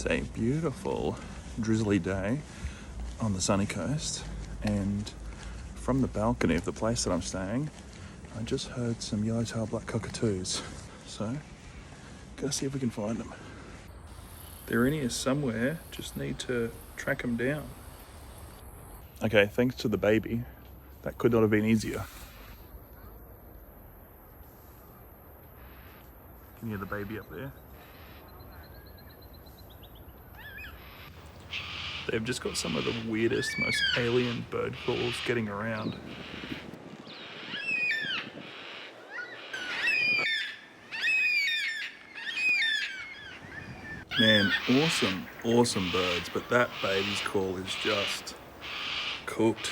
It's a beautiful drizzly day on the sunny coast, and from the balcony of the place that I'm staying, I just heard some yellowtail black cockatoos. So, gotta see if we can find them. They're in here somewhere, just need to track them down. Okay, thanks to the baby, that could not have been easier. Can you hear the baby up there? They've just got some of the weirdest, most alien bird calls getting around. Man, awesome birds, but that baby's call is just cooked.